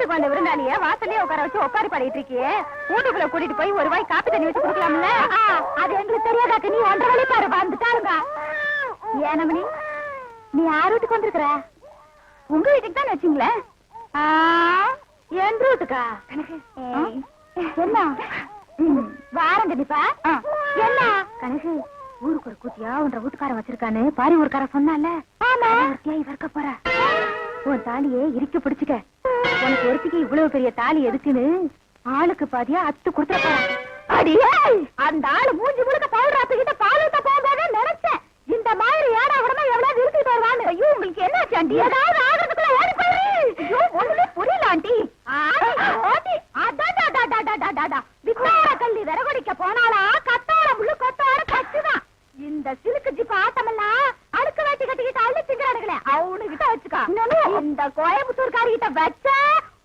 வீட்டுக்கு வந்த விருந்தாளிய வாசலே உட்கார வச்சு உட்காரி பாடிட்டு இருக்கியே, வீட்டுக்குள்ள கூட்டிட்டு போய் ஒரு வாய் காப்பி தண்ணி வச்சு குடிக்கலாம்ல? அது எங்களுக்கு தெரியாதாக்கு நீ 1.5 வழி பாரு வந்துட்டாருங்க. ஏனமணி நீ யார் வீட்டுக்கு வந்திருக்கிற? உங்க வீட்டுக்கு தான் வச்சீங்களே. என் வீட்டுக்கா? என்ன வாரம் கண்டிப்பா என்ன கணக்கு ஊருக்கு ஒரு கூட்டியா உன்ற வீட்டுக்கார வச்சிருக்கான்னு பாரி ஊருக்கார சொன்னால இவர்க்க போற உன் தாலியே இறுக்கி பிடிச்சுக்க. உனக்கு ஒருத்திக்கு இவ்வளவு பெரிய தாலி எதுக்குன்னு ஆளுக்கு பாதியா அத்து கொடுத்துட போற. அடியே அந்த ஆளு மூஞ்சி முழுக்க பவுடர் ஆத்துக்கிட்ட பாலூட்ட போகாத நினைச்சேன். இந்த மாதிரி ஏடாவிடமா எவ்வளவு நிறுத்திட்டு வருவான்னு. ஐயோ உங்களுக்கு என்ன ஆண்டி? ஏதாவது ஆகிறதுக்குள்ள ஓடி போய். ஐயோ ஒண்ணுமே புரியல ஆண்டி. வித்தார கல்லி விறகுடிக்க போனாலா கத்தார முள்ளு கொத்தார கச்சுதான். இந்த சிலுக்கு ஜிப்ப ஆட்டமெல்லாம் அடுக்க வேட்டி கட்டிக்கிட்டு அள்ளி திங்கிறானுங்களே அவனு கிட்ட வச்சுக்கா. இந்த கோயம்புத்தூர்காரி கிட்ட வச்ச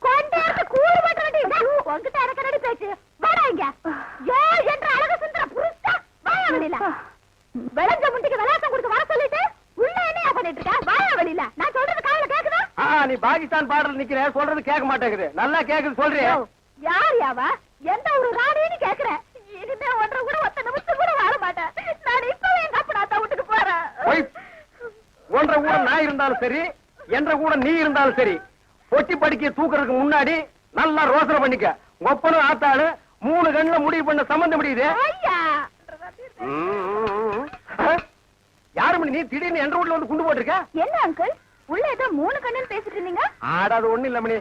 கொண்டாந்து கூறு மாட்டேன். உங்ககிட்ட எனக்கு ரெடி பேச்சு வராங்க. ஏ என்ற அழகு சுந்தர புருஷா வாயா வெளியில. விளைஞ்ச முண்டிக்கு விளையாட்டம் கொடுத்து வர சொல்லிட்டு உள்ள என்ன பண்ணிட்டு இருக்க? வாயா வெளியில. நான் சொல்றது காதுல கேக்குதா? நீ பாகிஸ்தான் பாடல் நிக்கிற, சொல்றது கேட்க மாட்டேங்குது. நல்லா கேக்குது சொல்றியா? யார் யாவா? எந்த ஒரு ராணின்னு கேக்குறேன். இனிமே 1.5 கூட 10 நிமிஷம் கூட வாழ மாட்டேன். நான் இப்பவே எங்க அப்பா வீட்டுக்கு போறேன். 1.5 கூட நான் இருந்தாலும் சரி, என்ற கூட நீ இருந்தாலும் சரி, பொட்டி படிக்க தூக்குறதுக்கு முன்னாடி நல்லா ரோசனை பண்ணிக்க. ஒப்பனும் ஆத்தாளு 3 கண்ணுல முடிவு பண்ண சம்பந்தம் முடியுது. யாரு மணி நீ திடீர்னு என்ற வீட்டுல வந்து குண்டு போட்டிருக்க? என்ன அங்கிள் உள்ள ஏதோ 3 கண்ணுன்னு பேசிட்டு இருந்தீங்க? ஆடாது ஒண்ணு இல்ல மணி.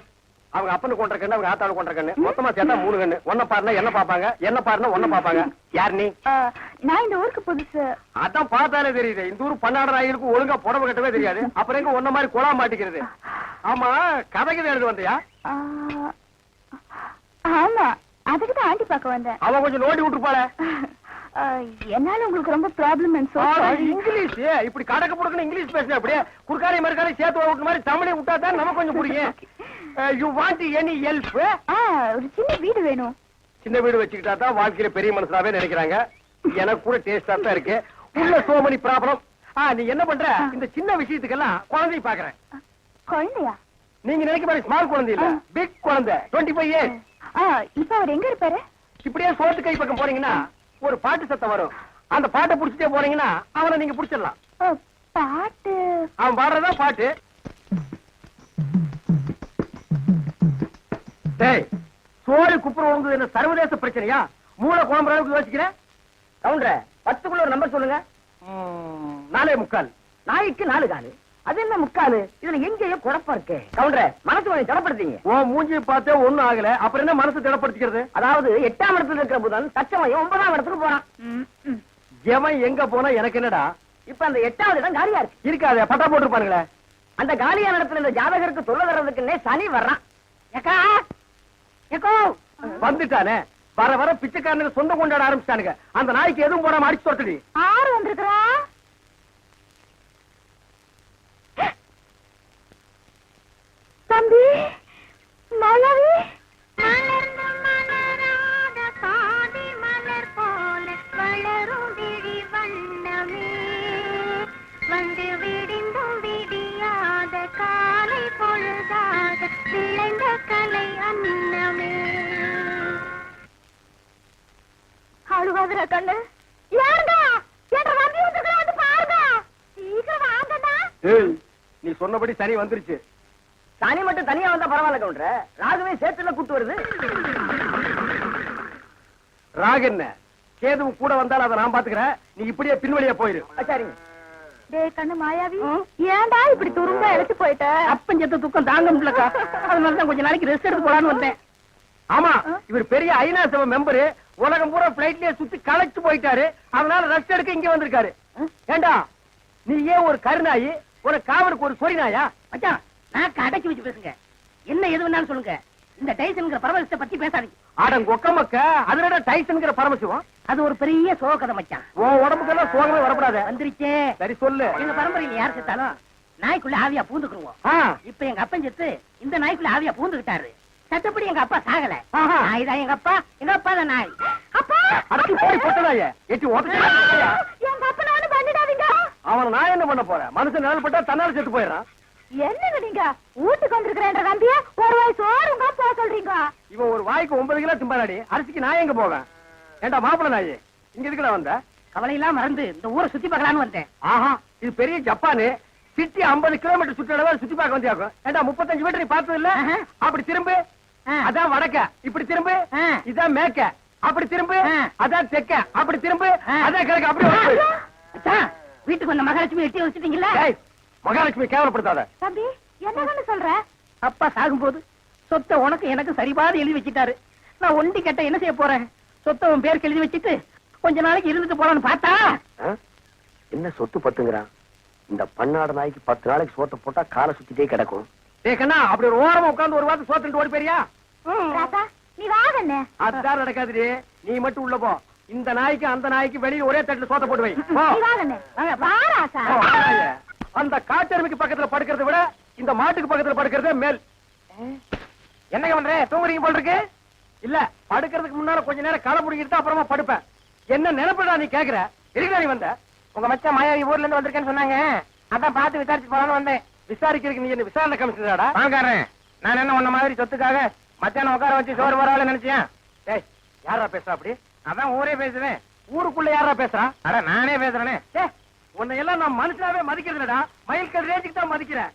அவங்க அப்பனு கொண்ட கண்ணு, அவங்க ஆத்தாளு கொண்ட கண்ணு, மொத்தமா சேர்த்தா 3 கண்ணு. ஒன்ன பாருனா என்ன பாப்பாங்க, என்ன பாருனா ஒன்ன பாப்பாங்க. யார் நீ? நான் இந்த ஊருக்கு புதுசு. அதான் பார்த்தாலே தெரியுது. இந்த ஊர் பன்னாடு நாய்களுக்கு ஒழுங்கா புடவை கட்டவே தெரியாது. அப்புறம் எங்க ஒன்ன மாதிரி குழா மாட்டிக்கிறது. ஆமா கதைக்கு எழுது வந்தியா? ஆமா அதுக்குதான் ஆண்டி பார்க்க வந்தேன். அவ கொஞ்சம் நோண்டி விட்டுருப்பாள. என்னால உங்களுக்கு ரொம்ப ப்ராப்ளம். இங்கிலீஷ் இப்படி கடக்க புடுக்கணும் இங்கிலீஷ் பேசுற. அப்படியே குறுக்காரி மறுக்காரி சேர்த்து விட்டு மாதிரி தமிழை விட்டா தான் நமக்கு கொஞ்சம் புரியும். You want any help? ஒரு சின்ன வீடு வேணும். சின்ன வீடு வச்சுக்கிட்டா தான் வாழ்க்கையில பெரிய மனசாவே நினைக்கிறாங்க. எனக்கு கூட டேஸ்டா தான் இருக்கு. உள்ள சோ many ப்ராப்ளம். நீ என்ன பண்ற? இந்த சின்ன விஷயத்துக்கெல்லாம் குழந்தைய பாக்குறேன். குழந்தையா? நீங்க நினைக்க மாதிரி ஸ்மால் குழந்தை இல்ல, பிக் குழந்தை. 25 years. இப்ப அவர் எங்க இருப்பாரு? இப்படியே சோத்து கை பக்கம் போறீங்கன்னா ஒரு பாட்டு சத்தம் வரும். அந்த பாட்டை புடிச்சிட்டே போறீங்கன்னா அவனை நீங்க புடிச்சிடலாம். பாட்டு? அவன் பாடுறதா பாட்டு. சோறு குப்புற உழுந்தது என்ன சர்வதேச பிரச்சனையா? மூளை குழம்புற அளவுக்கு யோசிக்கிறேன். கவுண்டர 10க்குள்ள ஒரு நம்பர் சொல்லுங்க. 4.25. நாய்க்கு 4 காலு. அது என்ன முக்காலு? இதுல எங்கேயோ குழப்பம் இருக்கு. கவுண்டர மனசு கொஞ்சம் திடப்படுத்தீங்க. ஓ மூஞ்சியை பார்த்தே ஒண்ணும் ஆகல. அப்புறம் என்ன மனசு திடப்படுத்திக்கிறது? அதாவது 8ஆம் இடத்துல இருக்கிற புதன் தச்சமயம் 9ஆம் இடத்துக்கு போறான். எவன் எங்க போனா எனக்கு என்னடா? இப்ப அந்த 8வது இடம் காலியா இருக்கு. இருக்காது பட்டா போட்டுருப்பானுங்களே. அந்த காலியான இடத்துல இந்த ஜாதகருக்கு தொல்லை தர்றதுக்குன்னே சனி வர்றான். வந்துட்டானே வர வர பிச்சைக்காரனுக்கு சொந்தம் கொண்டாட ஆரம்பிச்சானுங்க. அந்த நாய்க்கு எதுவும் போடாம அடிச்சு தொட்டடி. ஆறு வந்திருக்கிறா தம்பி மலவி. மலர்ந்து மலராத பாதி மலர் போல வளரும் விழி வண்ணமே, வந்து விடிந்தும் விடியாத காலை பொழுதாக விளைந்த கலை அன்னமே. அழுவாதுற கண்ணு. ஏங்க என்ற வண்டி வந்துருக்கா வந்து பாருங்க. சீக்கிரம் வாங்கடா. ஏய் நீ சொன்னபடி சனி வந்துருச்சு. சனி மட்டும் தனியா வந்தா பரவாயில்ல கவுண்டர. ராகுவே சேர்த்துல கூட்டு வருது. ராகு என்ன கேதுவும் கூட வந்தாலும் அதை நான் பாத்துக்கிறேன். நீ இப்படியே பின்வழியா போயிரு. சரிங்க. டேய் கண்ணு மாயாவி, ஏன்டா இப்படி துரும்பா இழைச்சு போயிட்ட? அப்பஞ்சத்த துக்கம் தாங்க முடியலக்கா. அதனாலதான் கொஞ்ச நாளைக்கு ரெஸ்ட் எடுத்து போலான்னு வந்தேன். ஆமா இவர் பெரிய ஐநா சபை மெம்பரு. உலகம் பூரா பிளைட்லயே சுத்தி களைச்சு போயிட்டாரு. அதனால ரெஸ்ட் எடுக்க இங்க வந்திருக்காரு. ஏண்டா நீ ஏன் ஒரு கருநாயி, ஒரு காவலுக்கு ஒரு சொறி நாயா? மச்சான் நான் அடக்கி வச்சு பேசுங்க. என்ன எது வேணாலும் சொல்லுங்க. இந்த டைசன்ங்கிற பரமசிவத்தை பத்தி பேசாதீங்க. ஆடம் கொக்கமக்க அதுல டைசன்ங்கிற பரமசிவம். அது ஒரு பெரிய சோகதை மச்சான். உன் உடம்புக்கெல்லாம் சோகமே வரக்கூடாது. வந்துருச்சே. சரி சொல்லு. எங்க பரம்பரையில யார் செத்தாலும் நாய்க்குள்ள ஆவியா பூந்துக்குருவோம். இப்ப எங்க அப்பன் செத்து இந்த நாய்க்குள்ள ஆவியா பூந்துக்கிட்டாரு. சட்டப்படி எங்க அப்பா சாகல. நாய் தான் எங்க அப்பா, எங்க அப்பா தான் நாய். அப்பா அடக்கி போய் போட்டதாயே எட்டி ஓட்ட. எங்க அப்பனை ஒண்ணு பண்ணிடாதீங்க. அவனை நான் என்ன பண்ண போறேன்? மனுஷன் நிழல் பட்டா தன்னால செத்து போயிடறான். என்னங்க நீங்க வீட்டுக்கு வந்திருக்கிறேன்ற நம்பிய ஒரு வயசு சோறு உங்க இவன் ஒரு வாய்க்கு 9 கிலோ திம்பாடி, அரிசிக்கு நான் எங்க போவேன்? ஏண்டா மாப்பிள்ள நாயி, இங்க எதுக்குடா வந்த? கவலையெல்லாம் மறந்து இந்த ஊரை சுத்தி பார்க்கலான்னு வந்தேன். ஆஹா, இது பெரிய ஜப்பானு. சிட்டி 50 கிலோமீட்டர் சுற்றளவு சுத்தி பார்க்க வந்தியாக்கும். ஏண்டா 35 மீட்டர் நீ பார்த்தது இல்ல? அப்படி திரும்பு, அதான் வடக்க. இப்படி திரும்பு, இதான் மேக்க. அப்படி திரும்பு, அதான் தெக்க. அப்படி திரும்பு, அதான் கிழக்கு. அப்படி வீட்டுக்கு வந்த மகாலட்சுமி எட்டி வச்சுட்டீங்களா? மகாலட்சுமி கேவலப்படுத்தாத. தம்பி என்னன்னு சொல்ற? அப்பா சாகும்போது சொத்தை உனக்கு எனக்கு சரிபாதி எழுதி வச்சுட்டாரு. நான் ஒண்டி கட்ட என்ன செய்ய போறேன்? சொத்தை உன் பேருக்கு எழுதி வச்சுட்டு கொஞ்ச நாளைக்கு இருந்துட்டு போலான்னு பார்த்தா என்ன சொத்து பத்துங்கிறான்? இந்த பன்னாடு நாய்க்கு 10 நாளைக்கு சோத்த போட்டா காலை சுத்திட்டே கிடக்கும். ஏக்கண்ணா, அப்படி ஒரு ஓரமா உட்கார்ந்து ஒரு வாரத்தை சோத்துட்டு ஓடி போறியா? ராசா நீ வாங்கண்ணே. அதுதான் நடக்காது. நீ மட்டும் உள்ள போ. இந்த நாய்க்கு அந்த நாய்க்கு வெளியே ஒரே தட்டுல சோத்த போட்டு வை. நீ வாங்கண்ணே. வா ராசா. அந்த காட்டெருமைக்கு பக்கத்துல படுக்கிறத விட இந்த மாட்டுக்கு பக்கத்துல படுக்கிறதே மேல். என்னங்க பண்ற? தூங்குறீங்க போல் இருக்கு. இல்ல, படுக்கிறதுக்கு முன்னால கொஞ்ச நேரம் களை முடிக்கிட்டு அப்புறமா படுப்பேன். என்ன நினைப்புடா நீ கேக்குற? எதுக்குடா நீ வந்த? உங்க மச்சான் மாயாவி ஊர்ல இருந்து வந்திருக்கேன்னு சொன்னாங்க. அதான் பார்த்து விசாரிச்சு போலான்னு வந்தேன். விசாரிக்கிறதுக்கு நீ என்ன விசாரணை கமிஷனராடா? வாங்காரன், நான் என்ன உன்ன மாதிரி சொத்துக்காக மச்சான உட்கார வச்சு சோறு வரால நினைச்சேன். டேய், யாரா பேசுறா அப்படி? அதான் ஊரே பேசுவேன். ஊருக்குள்ள யாரா பேசுறா? அட நானே பேசுறேனே. உன்னை எல்லாம் நான் மனுஷனாவே மதிக்கிறது இல்லடா. மயில்கல் ரேஞ்சுக்கு தான் மதிக்கிறேன்.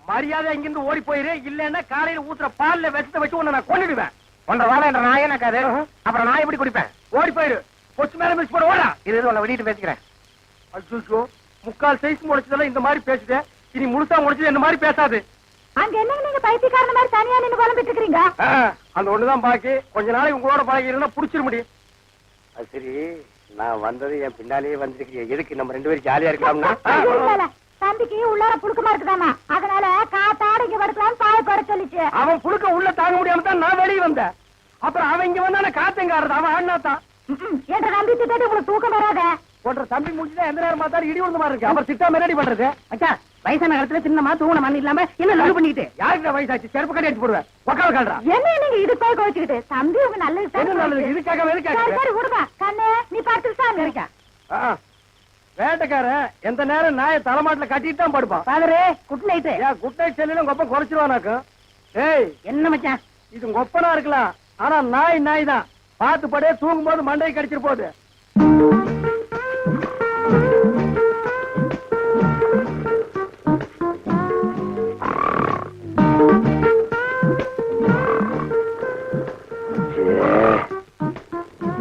மரியாதை இங்கிருந்து ஓடி போயிரு. இல்லன்னா காலையில ஊத்துற பால்ல விஷத்தை வச்சு உன்னை நான் கொன்னுடுவேன். ஒன்றரை வாழை என்ற நாயே நக்காது. அப்புறம் நான் எப்படி குடிப்பேன்? ஓடி போயிரு. கொச்சு மேல மிஸ் போட ஓடா. இது உன்னை விடிட்டு பேசிக்கிறேன். அச்சோ, முக்கால் சைஸ் முடிச்சதெல்லாம் இந்த மாதிரி பேசுது. இனி முழுசா முடிச்சது இந்த மாதிரி பேசாது. அங்க என்னங்க நீங்க பைத்தியக்காரன மாதிரி தனியா நின்னு குழம்பிட்டு இருக்கீங்க? அந்த ஒண்ணுதான் பாக்கி. கொஞ்ச நாளைக்கு உங்களோட பழகினா புடிச்சிட முடியும். அது சரி, நான் வந்தது என் பின்னாலேயே வந்துருக்கீங்க. எதுக்கு நம்ம 2 பேரும் ஜாலியா இருக்கலாம்னா? தம்பிக்கு உள்ளார புழுக்கமா இருக்குதாமா, அதனால காத்தாட இங்க படுக்கலாம்னு பாய போட சொல்லிச்சு. அவன் புழுக்க உள்ள தாங்க முடியாம தான் நான் வெளியே வந்தேன். அப்புறம் அவன் இங்க வந்தான காத்தங்காரது. அவன் அண்ணாத்தான் என்ற நம்பி திட்டாட்டி உங்களுக்கு தூக்கம் வராத. போன்ற தம்பி முடிச்சுதான் எந்த நேரம் பார்த்தாலும் இடி விழுந்த மாதிரி இருக்கு. அப்புறம் திட்டாம ரெடி பண்றது. அச்சா, வயசான காலத்துல சின்னமா தூண மண் இல்லாம என்ன லவ் பண்ணிட்டு யாருக்கு வயசாச்சு? செருப்பு கட்டி அடிச்சு போடுவேன். உக்கால கால்றா. என்ன நீங்க இது போய் கோச்சுக்கிட்டு? தம்பி உங்க நல்லது என்ன நல்லது? இதுக்காக எதுக்காக? சரி விடுப்பா கண்ணே, நீ படுத்துக்கிட்டா இருக்கா. வேட்டைக்காரன் எந்த நேரம் நாயை தலைமாட்டில கட்டிட்டு தான் படுப்பான். பாதரே, குட் நைட். குட் நைட் செல்லும் கொப்ப குறைச்சிருவானாக்கும். ஏய், என்ன மச்சான் இது கொப்பனா இருக்கலாம், ஆனா நாய் தான். பார்த்து படே, தூங்கும் போது மண்டையை கடிச்சிட்டு போகுது.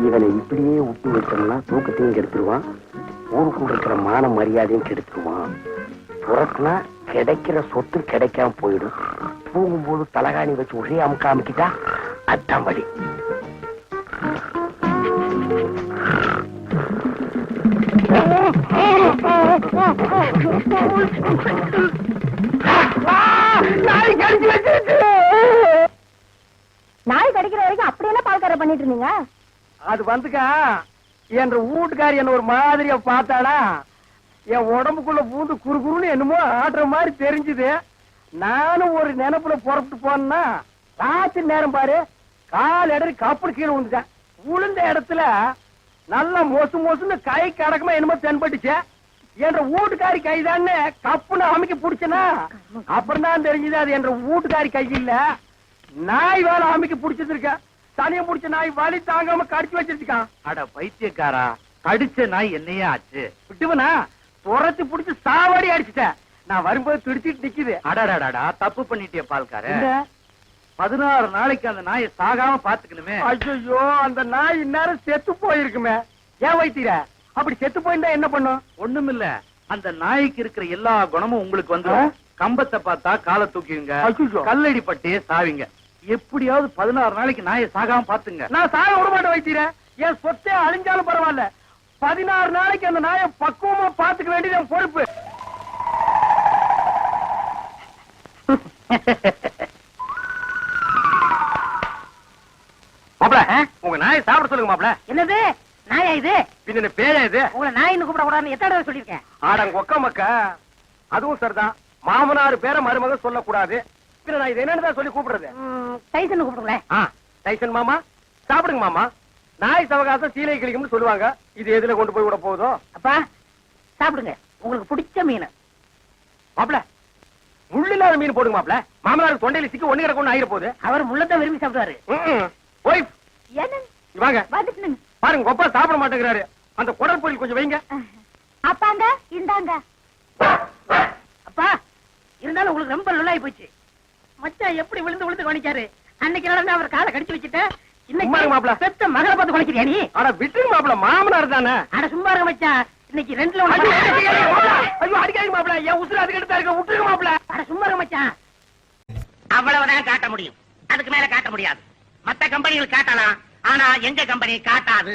இவனை இப்படியே விட்டு வச்சோம்னா தூக்கத்தையும் கெடுத்துருவான், ஊருக்குள்ள இருக்கிற மான மரியாதையும் கெடுத்துருவான். புறத்துனா கிடைக்கிற சொத்து கிடைக்காம போயிடும். தூங்கும்போது தலகாணி வச்சு ஒரே அமுக்க அமுக்கிட்டா அதான் வழி. நாய் கடிக்கிற வரைக்கும் அப்படியெல்லாம் பால்கார பண்ணிட்டு இருந்தீங்க? அது வந்துக்கா, என் வீட்டுக்காரி என்ன ஒரு மாதிரியா பார்த்தாளா, என் உடம்புக்குள்ள பூந்து குறுகுறுன்னு என்னமோ ஆடுற மாதிரி தெரிஞ்சுது. நானும் ஒரு நினைப்புல புறப்பட்டு போனா ராத்திரி நேரம் பாரு, கால் இடறி கப்படு கீழே விழுந்துட்டேன். விழுந்த இடத்துல நல்லா மொசு மொசுன்னு கை கடக்கமா என்னமோ தென்பட்டுச்சு. என்ற வீட்டுக்காரி கைதான்னு கப்புன்னு அமைக்க பிடிச்சனா, அப்புறம் தான் தெரிஞ்சது அது என்ற வீட்டுக்காரி கை இல்ல, நாய் வேலை அமைக்க பிடிச்சிருக்க. தனியம் பிடிச்ச நாய் வலி தாங்காம கடிச்சு வச்சிருக்கான். அட பைத்தியக்காரா, கடிச்ச நாய் என்னையே ஆச்சு? விட்டுவனா துரத்தி பிடிச்சு சாவடி அடிச்சுட்டேன். நான் வரும்போது துடிச்சிட்டு நிக்குது. அடடடா, தப்பு பண்ணிட்டிய பால்கார. 16 நாளைக்கு அந்த நாயை சாகாம பாத்துக்கணுமே. ஐயோ, அந்த நாய் இந்நேரம் செத்து போயிருக்குமே. ஏன் வைத்தீர? அப்படி செத்து போயிருந்தா என்ன பண்ணும்? ஒண்ணுமில்ல, அந்த நாய்க்கு இருக்கிற எல்லா குணமும் உங்களுக்கு வந்து கம்பத்தை பார்த்தா காலை தூக்கிங்க, கல்லடி பட்டே சாவிங்க. எப்படியாவது 16 நாளைக்கு நாயை சாகாம பாத்துங்க. நான் சாக விடமாட்டேன் வைத்தீர. என் சொத்தே அழிஞ்சாலும் பரவாயில்ல, 16 நாளைக்கு அந்த நாயை பக்குவமா பாத்துக்க வேண்டியது என் பொறுப்பு. மாப்ள, உங்க நாயை சாப்பிட சொல்லுங்க மாப்ள. என்னது நாயா இது? பின்ன பேரே இது? உங்களை நாயின்னு கூப்பிட கூடாதுன்னு எத்தனை தடவை சொல்லியிருக்கேன்? ஆடங்க ஒக்க மக்க. அதுவும் சரிதான், மாமனார் பேர மருமக சொல்லக்கூடாது. பின்ன நான் இது என்னன்னு சொல்லி கூப்பிடுறது? டைசன் கூப்பிடுங்களேன். டைசன் மாமா, சாப்பிடுங்க மாமா. நாய் சவகாசம் சீலை கிளிக்கும்னு சொல்லுவாங்க. இது எதுல கொண்டு போய் விட போகுதோ? அப்பா சாப்பிடுங்க, உங்களுக்கு பிடிச்ச மீன். மாப்ள, முள்ளில்லாத மீன் போடுங்க மாப்ள. மாமனார் தொண்டையில சிக்கி ஒண்ணு கிடக்கு ஆயிர போகுது. அவர் முள்ளத்தை விரும்பி சாப்பிடுவாரு. ஒய்ஃப் என்ன வாங்க வந்துட்டுங்க. பாருங்க, கொப்பா சாப்பிட மாட்டேங்கிறாரு. அந்த குடல் பொரியல் கொஞ்சம் வைங்க. அப்பாங்க இந்தாங்க. அப்பா இருந்தாலும் உங்களுக்கு ரொம்ப லுள்ளாயி போச்சு. மச்சான் எப்படி விழுந்து விழுந்து கவனிக்காரு. அன்னைக்கு நடந்து அவர் காலை கடிச்சு வச்சுட்ட. சும்மா இருங்க இன்னைக்கு மாப்ள. பெத்த மகளை பார்த்து கவனிக்கிறியா நீ? அட விட்டுருங்க மாப்ள, மாமனார் தானே. அட சும்மா இருக்க மச்சான். இன்னைக்கு ரெண்டுல ஐயோ, ஒண்ணு. ஐயோ அடிக்காதீங்க மாப்ள, என் உசுறு அதுக்கு எடுத்தா இருக்க. விட்டுருங்க மாப்ள. அட சும்மா இருக்க மச்சான். அவ்வளவுதான் காட்ட முடியும். அதுக்கு மேல காட்ட முடியாது. மத்த கம்பெனிகள் காட்டலாம், ஆனா எங்க கம்பெனி காட்டாது.